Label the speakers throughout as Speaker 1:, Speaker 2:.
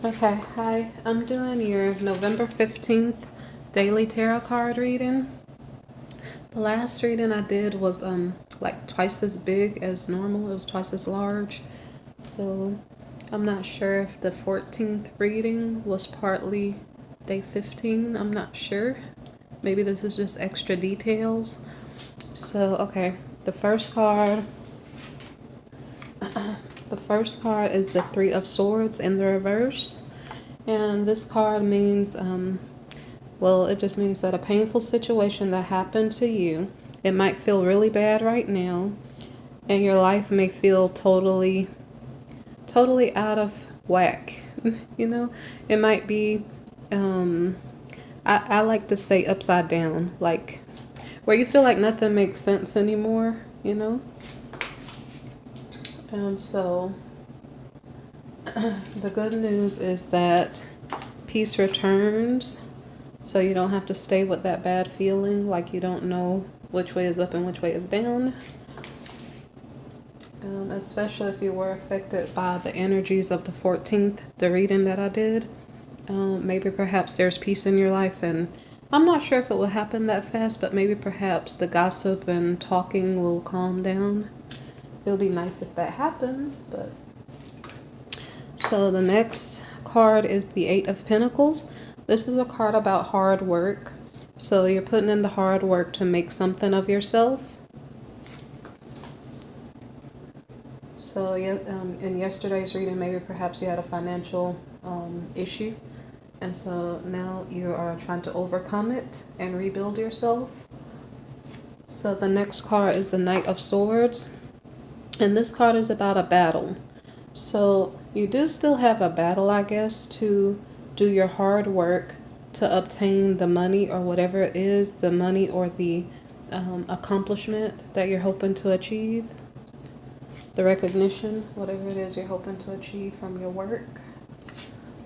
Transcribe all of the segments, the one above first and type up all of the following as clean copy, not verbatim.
Speaker 1: Okay, hi. I'm doing your November 15th daily tarot card reading. The last reading I did was like twice as big as normal. It was twice as large. So I'm not sure if the 14th reading was partly day 15. I'm not sure. Maybe this is just extra details. So, okay, the first card the first card is the 3 of Swords in the reverse. And this card means well, it just means that a painful situation that happened to you, it might feel really bad right now, and your life may feel totally out of whack. You know, it might be, I like to say upside down, like where you feel like nothing makes sense anymore, you know? And so the good news is that peace returns. So you don't have to stay with that bad feeling like you don't know which way is up and which way is down. Especially if you were affected by the energies of the 14th, the reading that I did. Maybe perhaps there's peace in your life, and I'm not sure if it will happen that fast, but maybe perhaps the gossip and talking will calm down. It'll be nice if that happens, but... So the next card is the 8 of Pentacles. This is a card about hard work. So you're putting in the hard work to make something of yourself. So in yesterday's reading, maybe perhaps you had a financial issue. And so now you are trying to overcome it and rebuild yourself. So the next card is the Knight of Swords. And this card is about a battle. So you do still have a battle, I guess, to do your hard work to obtain the money or whatever it is, the money or the accomplishment that you're hoping to achieve, the recognition, whatever it is you're hoping to achieve from your work.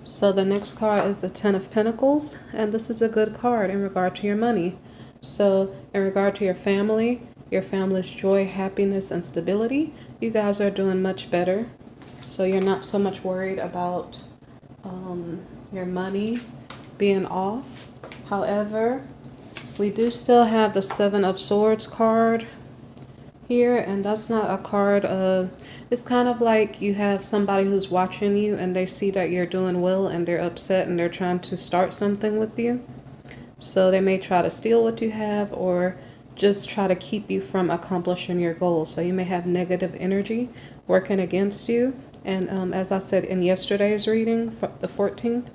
Speaker 1: So the next card is the 10 of Pentacles, and this is a good card in regard to your money. So in regard to your family's joy, happiness, and stability, you guys are doing much better. So you're not so much worried about your money being off. However, we do still have the 7 of Swords card here, and that's not a card of... It's kind of like you have somebody who's watching you and they see that you're doing well and they're upset and they're trying to start something with you. So they may try to steal what you have or just try to keep you from accomplishing your goals. So you may have negative energy working against you. And as I said in yesterday's reading, the 14th,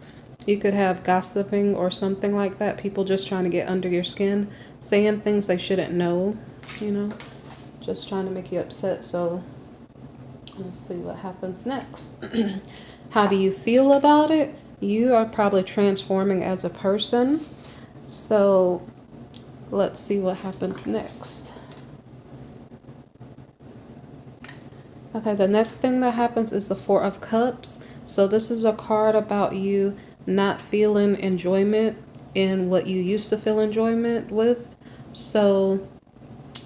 Speaker 1: you could have gossiping or something like that. People just trying to get under your skin, saying things they shouldn't know, you know, just trying to make you upset. So let's see what happens next. How do you feel about it? You are probably transforming as a person. So let's see what happens next. Okay, the next thing that happens is the 4 of Cups. So this is a card about you not feeling enjoyment in what you used to feel enjoyment with. So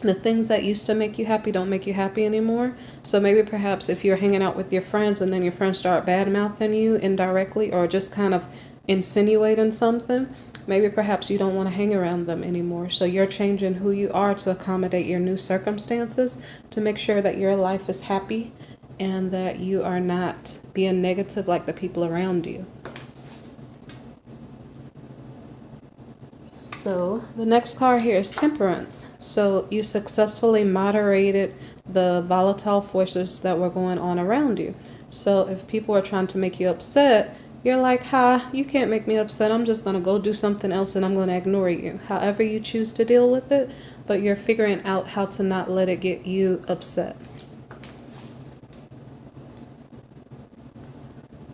Speaker 1: the things that used to make you happy don't make you happy anymore. So maybe perhaps if you're hanging out with your friends and then your friends start bad-mouthing you indirectly or just kind of insinuating something, maybe perhaps you don't want to hang around them anymore. So you're changing who you are to accommodate your new circumstances to make sure that your life is happy and that you are not being negative like the people around you. So the next card here is Temperance. So you successfully moderated the volatile forces that were going on around you. So if people are trying to make you upset, you're like, ha, you can't make me upset. I'm just going to go do something else and I'm going to ignore you. However you choose to deal with it, but you're figuring out how to not let it get you upset.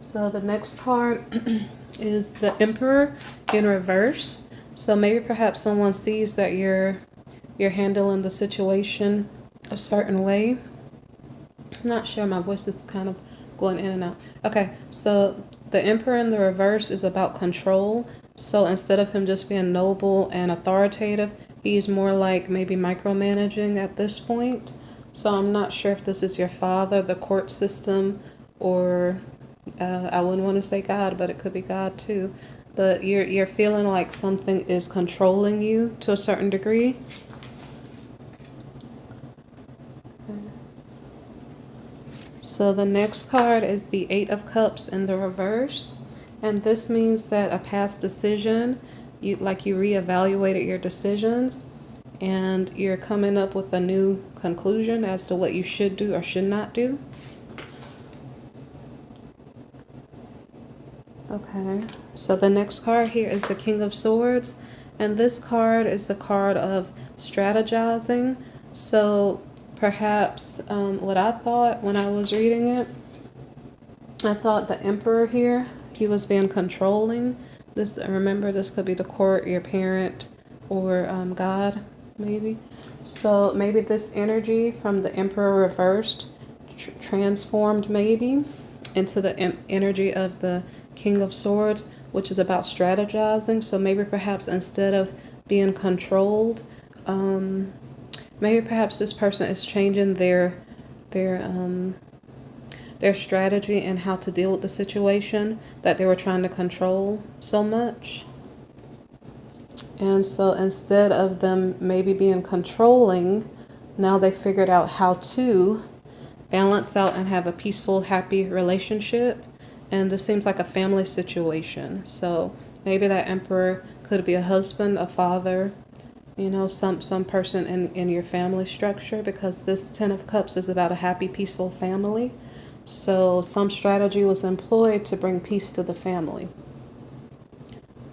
Speaker 1: So the next card is the Emperor in reverse. So maybe perhaps someone sees that you're handling the situation a certain way. I'm not sure, my voice is kind of going in and out. Okay, so the Emperor in the reverse is about control. So instead of him just being noble and authoritative, he's more like maybe micromanaging at this point. So I'm not sure if this is your father, the court system, or I wouldn't want to say God, but it could be God too. But you're feeling like something is controlling you to a certain degree. So the next card is the Eight of Cups in the reverse. And this means that a past decision, you reevaluated your decisions and you're coming up with a new conclusion as to what you should do or should not do. Okay, so the next card here is the King of Swords, and this card is the card of strategizing. So perhaps what I thought when I was reading it, I thought the Emperor here, he was being controlling. Remember, this could be the court, your parent, or God, maybe. So maybe this energy from the Emperor reversed transformed maybe into the energy of the King of Swords, which is about strategizing. So maybe perhaps instead of being controlled, maybe perhaps this person is changing their strategy and how to deal with the situation that they were trying to control so much. And so instead of them maybe being controlling, now they figured out how to balance out and have a peaceful, happy relationship. And this seems like a family situation. So maybe that Emperor could be a husband, a father, some person in your family structure, because this Ten of Cups is about a happy, peaceful family. So some strategy was employed to bring peace to the family.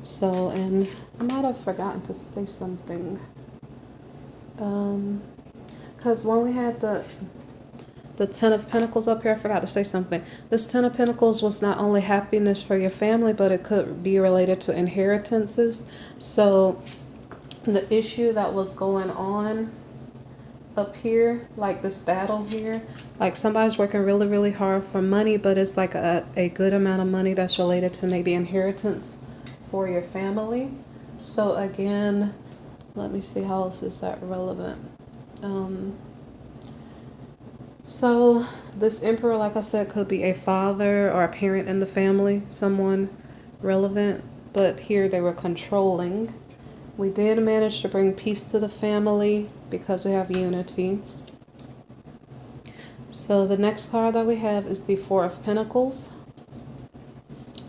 Speaker 1: So, and I might have forgotten to say something. Because when we had the Ten of Pentacles up here, I forgot to say something. This Ten of Pentacles was not only happiness for your family, but it could be related to inheritances. So the issue that was going on up here, like this battle here, like somebody's working really, really hard for money, but it's like a good amount of money that's related to maybe inheritance for your family. So again, let me see, how else is that relevant? So this Emperor, like I said, could be a father or a parent in the family, someone relevant, but here they were controlling. We did manage to bring peace to the family because we have unity. So the next card that we have is the Four of Pentacles.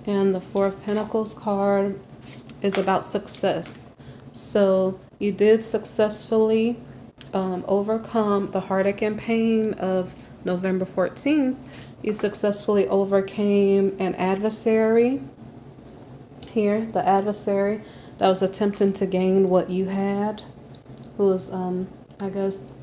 Speaker 1: And the Four of Pentacles card is about success. So you did successfully overcome the heartache and pain of November 14th. You successfully overcame an adversary here, the adversary that was attempting to gain what you had, who was, I guess,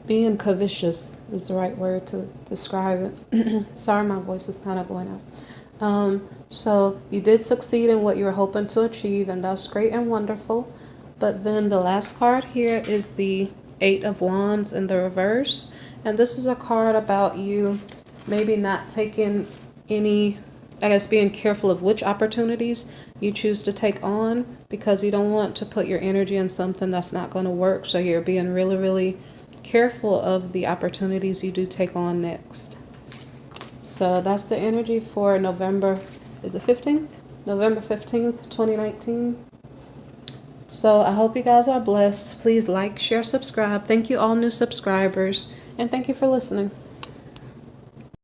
Speaker 1: being covetous is the right word to describe it. Sorry, my voice is kind of going out. So you did succeed in what you were hoping to achieve, and that's great and wonderful. But then the last card here is the Eight of Wands in the reverse. And this is a card about you maybe not taking any, I guess, being careful of which opportunities you choose to take on, because you don't want to put your energy in something that's not going to work. So you're being really, really careful of the opportunities you do take on next. So that's the energy for November, is it 15th? November 15th, 2019. So I hope you guys are blessed. Please like, share, subscribe. Thank you all new subscribers, and thank you for listening.